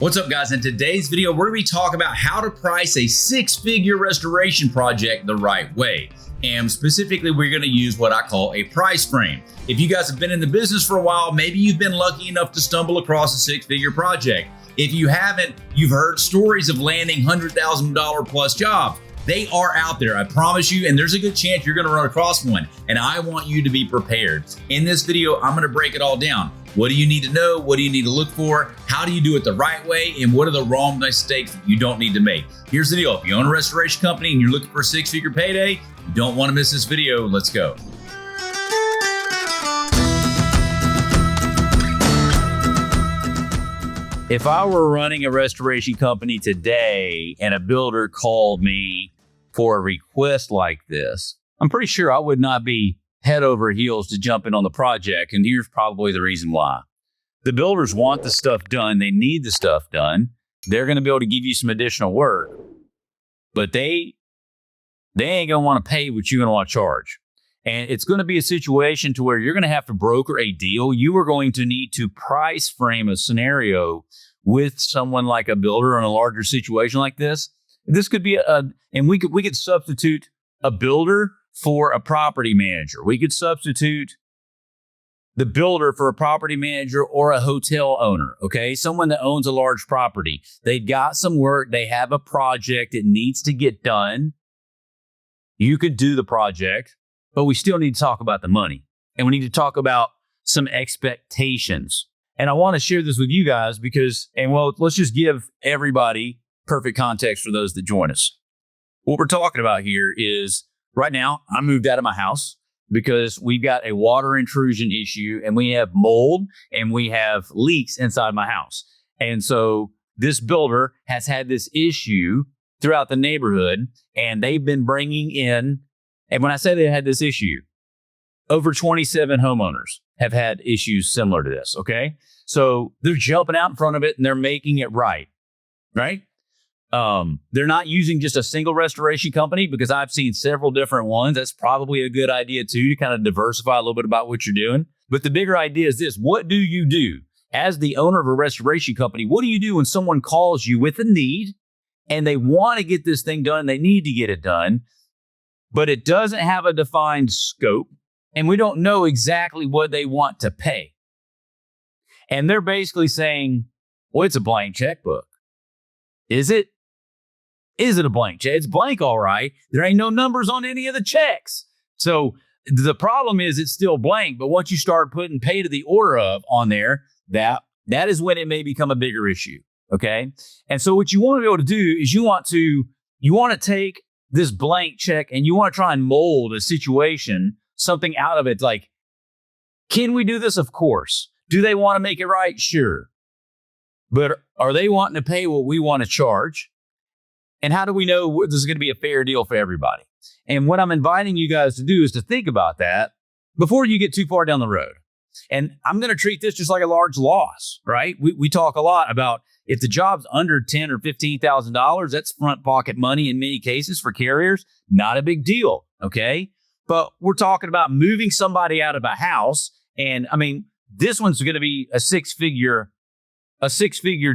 What's up, guys? In today's video, we're going to be talking about how to price a six-figure restoration project the right way. And specifically, we're going to use what I call a price frame. If you guys have been in the business for a while, maybe you've been lucky enough to stumble across a six-figure project. If you haven't, you've heard stories of landing $100,000 plus jobs. They are out there, I promise you, and there's a good chance you're going to run across one. And I want you to be prepared. In this video, I'm going to break it all down. What do you need to know? What do you need to look for? How do you do it the right way? And what are the wrong mistakes that you don't need to make? Here's the deal. If you own a restoration company and you're looking for a six-figure payday, you don't want to miss this video. Let's go. If I were running a restoration company today and a builder called me for a request like this, I'm pretty sure I would not be head over heels to jump in on the project. And here's probably the reason why. The builders want the stuff done. They need the stuff done. They're going to be able to give you some additional work, but they ain't going to want to pay what you're going to want to charge. And it's going to be a situation to where you're going to have to broker a deal. You are going to need to price frame a scenario with someone like a builder in a larger situation like this. This could be and we could substitute a builder for a property manager. We could substitute the builder for a property manager or a hotel owner, okay? Someone that owns a large property. They've got some work. They have a project that needs to get done. You could do the project, but we still need to talk about the money. And we need to talk about some expectations. And I want to share this with you guys because, let's just give everybody perfect context for those that join us. What we're talking about here is right now, I moved out of my house because we've got a water intrusion issue and we have mold and we have leaks inside my house. And so this builder has had this issue throughout the neighborhood and they've been bringing in, and when I say they had this issue, over 27 homeowners have had issues similar to this, okay? So they're jumping out in front of it and they're making it right? They're not using just a single restoration company because I've seen several different ones. That's probably a good idea too, to kind of diversify a little bit about what you're doing. But the bigger idea is this: what do you do as the owner of a restoration company? What do you do when someone calls you with a need and they want to get this thing done? They need to get it done, but it doesn't have a defined scope and we don't know exactly what they want to pay. And they're basically saying, well, it's a blank checkbook. Is it? Is it a blank check? It's blank, all right. There ain't no numbers on any of the checks. So the problem is it's still blank, but once you start putting pay to the order of on there, that is when it may become a bigger issue, okay? And so what you want to be able to do is you want to take this blank check and you want to try and mold a situation, something out of it. Like, can we do this? Of course. Do they want to make it right? Sure. But are they wanting to pay what we want to charge? And how do we know this is going to be a fair deal for everybody? And what I'm inviting you guys to do is to think about that before you get too far down the road. And I'm going to treat this just like a large loss, right? We talk a lot about if the job's under $10,000 or $15,000, that's front pocket money in many cases for carriers. Not a big deal, okay? But we're talking about moving somebody out of a house. And I mean, this one's going to be a six-figure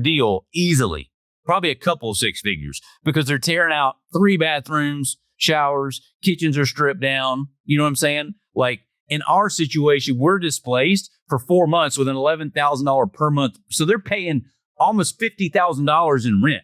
deal easily, probably a couple of six figures, because they're tearing out 3 bathrooms, showers, kitchens are stripped down. You know what I'm saying? Like in our situation, we're displaced for 4 months with an $11,000 per month. So they're paying almost $50,000 in rent.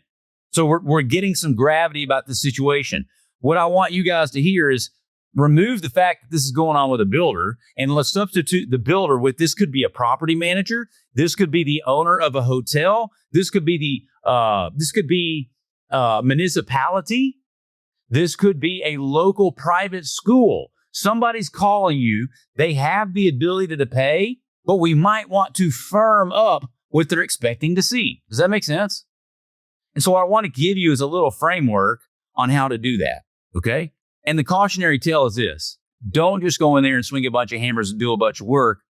So we're getting some gravity about the situation. What I want you guys to hear is remove the fact that this is going on with a builder and let's substitute the builder with, this could be a property manager. This could be the owner of a hotel. This could be municipality. This could be a local private school. Somebody's calling you. They have the ability to pay, but we might want to firm up what they're expecting to see. Does that make sense? And so what I want to give you is a little framework on how to do that. Okay. And the cautionary tale is this: don't just go in there and swing a bunch of hammers and do a bunch of work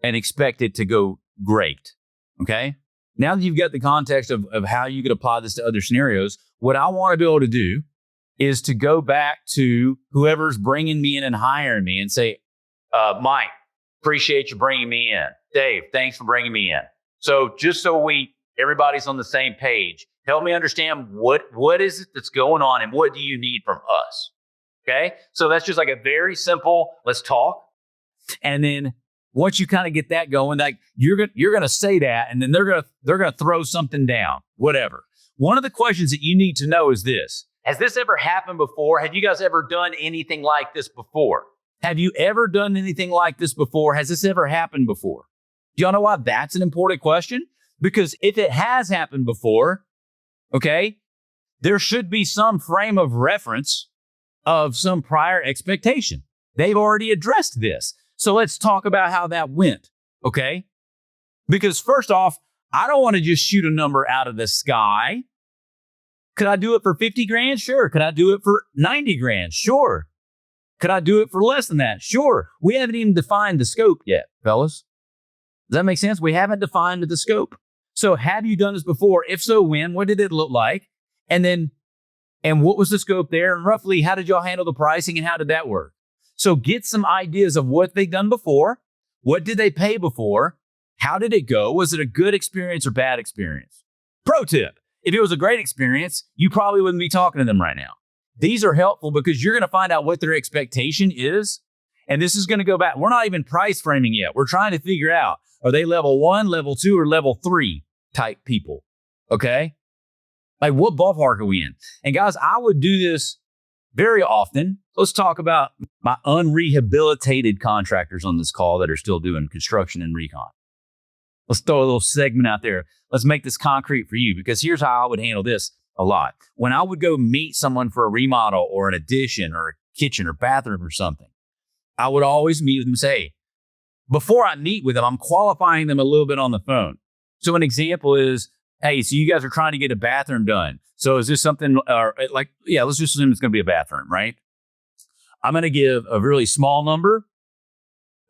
and expect it to go great, okay? Now that you've got the context of how you could apply this to other scenarios, what I want to be able to do is to go back to whoever's bringing me in and hiring me and say, Mike, appreciate you bringing me in. Dave, thanks for bringing me in. So just so we Everybody's on the same page. Help me understand what is it that's going on and what do you need from us? Okay. So that's just like a very simple, let's talk. And then once you kind of get that going, like you're going to say that, and then they're going to throw something down, whatever. One of the questions that you need to know is this. Has this ever happened before? Have you guys ever done anything like this before? Have you ever done anything like this before? Has this ever happened before? Do y'all know why that's an important question? Because if it has happened before, okay, there should be some frame of reference of some prior expectation. They've already addressed this. So let's talk about how that went, okay? Because first off, I don't want to just shoot a number out of the sky. Could I do it for 50 grand? Sure. Could I do it for 90 grand? Sure. Could I do it for less than that? Sure. We haven't even defined the scope yet, fellas. Does that make sense? We haven't defined the scope. So have you done this before? If so, when? What did it look like? And what was the scope there? And roughly, how did y'all handle the pricing and how did that work? So get some ideas of what they've done before. What did they pay before? How did it go? Was it a good experience or bad experience? Pro tip. If it was a great experience, you probably wouldn't be talking to them right now. These are helpful because you're going to find out what their expectation is. And this is going to go back. We're not even price framing yet. We're trying to figure out, are they level 1, level 2, or level 3 type people? Okay. Like what ballpark are we in? And guys, I would do this very often. Let's talk about my unrehabilitated contractors on this call that are still doing construction and recon. Let's throw a little segment out there. Let's make this concrete for you because here's how I would handle this a lot. When I would go meet someone for a remodel or an addition or a kitchen or bathroom or something, I would always meet with them and say, before I meet with them, I'm qualifying them a little bit on the phone. So an example is, hey, so you guys are trying to get a bathroom done. So is this something let's just assume it's going to be a bathroom, right? I'm going to give a really small number,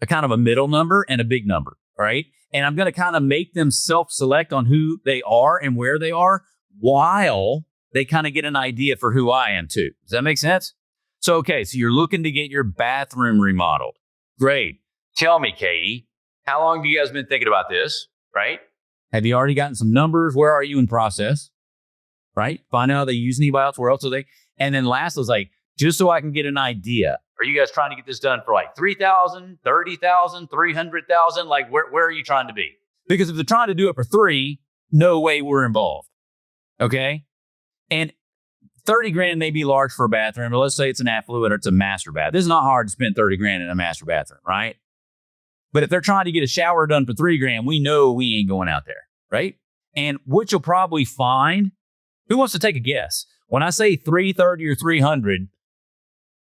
a kind of a middle number, and a big number, right? And I'm going to kind of make them self-select on who they are and where they are while they kind of get an idea for who I am too. Does that make sense? So, okay, so you're looking to get your bathroom remodeled. Great. Tell me, Katie, how long have you guys been thinking about this, right? Have you already gotten some numbers? Where are you in process, right? Find out if they use anybody else. Where else are they? And then last was like, just so I can get an idea. Are you guys trying to get this done for like 3,000, 30,000, 300,000? Like where are you trying to be? Because if they're trying to do it for 3, no way we're involved. Okay. And 30 grand may be large for a bathroom, but let's say it's an affluent or it's a master bath. This is not hard to spend 30 grand in a master bathroom, right? But if they're trying to get a shower done for 3 grand, we know we ain't going out there, right? And what you'll probably find, who wants to take a guess? When I say 330 or 300,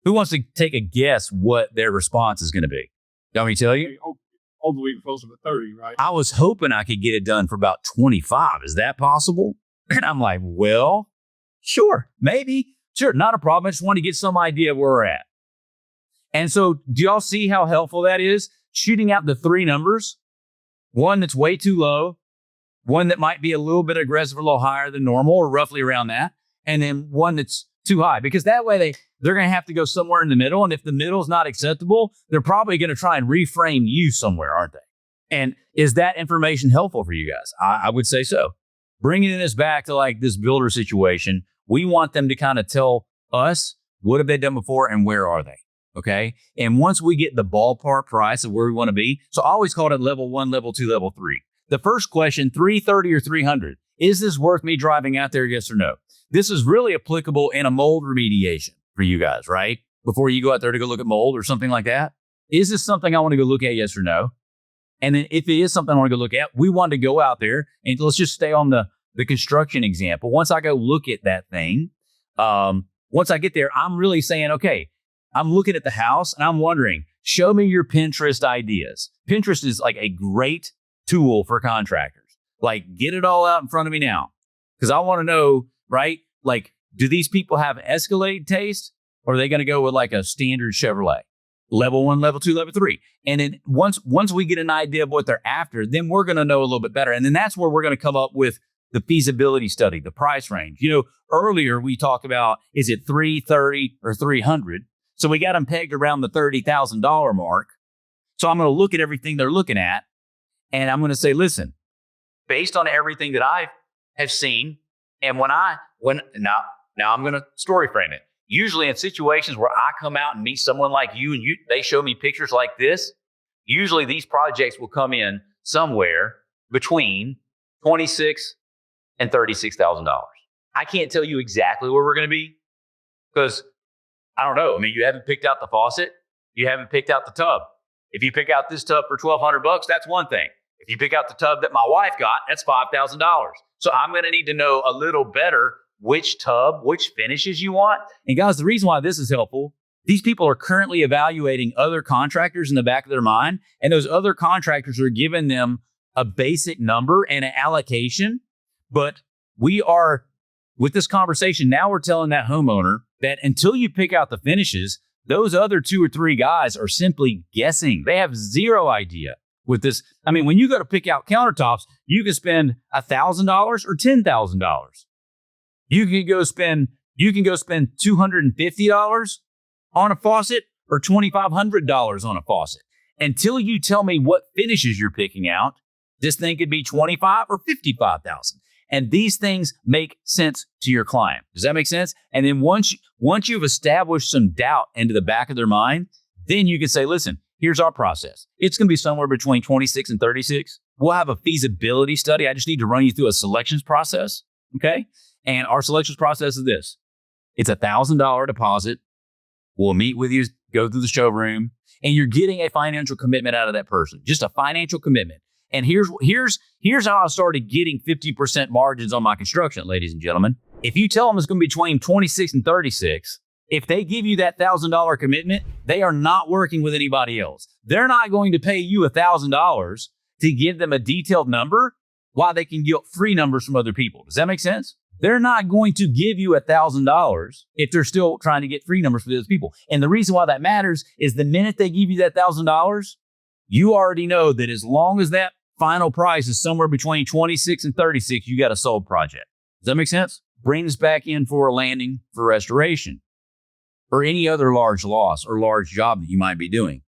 who wants to take a guess what their response is going to be? You want me to tell you? All the way closer to 30, right? I was hoping I could get it done for about 25. Is that possible? And I'm like, well, sure, maybe. Sure, not a problem. I just want to get some idea of where we're at. And so do y'all see how helpful that is? Shooting out the 3 numbers, one that's way too low, one that might be a little bit aggressive, a little higher than normal or roughly around that, and then one that's too high. Because that way they're going to have to go somewhere in the middle. And if the middle is not acceptable, they're probably going to try and reframe you somewhere, aren't they? And is that information helpful for you guys? I would say so. Bringing this back to like this builder situation, we want them to kind of tell us what have they done before and where are they? Okay. And once we get the ballpark price of where we want to be, so I always call it level 1, level 2, level 3. The first question, 330 or 300, is this worth me driving out there? Yes or no? This is really applicable in a mold remediation for you guys, right? Before you go out there to go look at mold or something like that. Is this something I want to go look at? Yes or no? And then if it is something I want to go look at, we want to go out there and let's just stay on the construction example. Once I go look at that thing, once I get there, I'm really saying, okay, I'm looking at the house and I'm wondering, show me your Pinterest ideas. Pinterest is like a great tool for contractors. Like, get it all out in front of me now. Because I want to know, right? Like, do these people have Escalade taste? Or are they going to go with like a standard Chevrolet? Level 1, level 2, level 3. And then once we get an idea of what they're after, then we're going to know a little bit better. And then that's where we're going to come up with the feasibility study, the price range. You know, earlier we talked about, is it 330 or 300? So we got them pegged around the $30,000 mark. So I'm going to look at everything they're looking at. And I'm going to say, listen, based on everything that I have seen. And now I'm going to story frame it. Usually in situations where I come out and meet someone like you and they show me pictures like this, usually these projects will come in somewhere between $26,000 and $36,000. I can't tell you exactly where we're going to be because I don't know. I mean, you haven't picked out the faucet. You haven't picked out the tub. If you pick out this tub for $1,200, that's one thing. If you pick out the tub that my wife got, that's $5,000. So I'm going to need to know a little better which tub, which finishes you want. And guys, the reason why this is helpful, these people are currently evaluating other contractors in the back of their mind, and those other contractors are giving them a basic number and an allocation. But we are, with this conversation, now we're telling that homeowner that until you pick out the finishes, those other 2 or 3 guys are simply guessing. They have zero idea with this. I mean, when you go to pick out countertops, you can spend $1,000 or $10,000. You can go spend $250 on a faucet or $2,500 on a faucet. Until you tell me what finishes you're picking out, this thing could be $25,000 or $55,000. And these things make sense to your client. Does that make sense? And then once you've established some doubt into the back of their mind, then you can say, listen, here's our process. It's going to be somewhere between 26 and 36. We'll have a feasibility study. I just need to run you through a selections process. Okay. And our selections process is this. It's $1,000 deposit. We'll meet with you, go through the showroom, and you're getting a financial commitment out of that person. Just a financial commitment. And here's how I started getting 50% margins on my construction, ladies and gentlemen. If you tell them it's going to be between 26 and 36, if they give you that $1,000 commitment, they are not working with anybody else. They're not going to pay you $1,000 to give them a detailed number while they can get free numbers from other people. Does that make sense? They're not going to give you $1,000 if they're still trying to get free numbers for those people. And the reason why that matters is the minute they give you that $1,000, you already know that as long as that final price is somewhere between 26 and 36, you got a sold project. Does that make sense? Bring this back in for a landing for restoration or any other large loss or large job that you might be doing.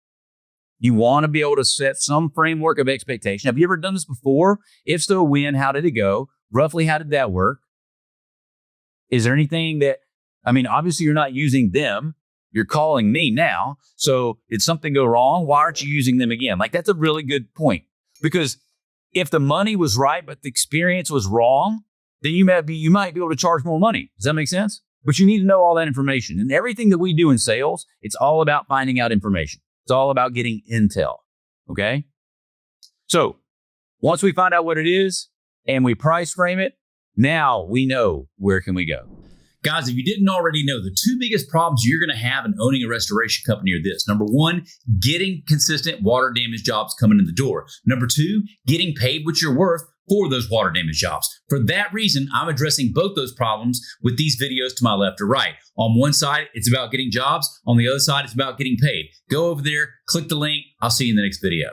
You want to be able to set some framework of expectation. Have you ever done this before? If so, when? How did it go? Roughly, how did that work? Is there anything that, obviously you're not using them. You're calling me now. So did something go wrong? Why aren't you using them again? That's a really good point. Because if the money was right, but the experience was wrong, then you might be able to charge more money. Does that make sense? But you need to know all that information. And everything that we do in sales, it's all about finding out information. It's all about getting intel. Okay? So once we find out what it is and we price frame it, now we know where can we go. Guys, if you didn't already know, the 2 biggest problems you're going to have in owning a restoration company are this. Number 1, getting consistent water damage jobs coming in the door. Number 2, getting paid what you're worth for those water damage jobs. For that reason, I'm addressing both those problems with these videos to my left or right. On one side, it's about getting jobs. On the other side, it's about getting paid. Go over there, click the link. I'll see you in the next video.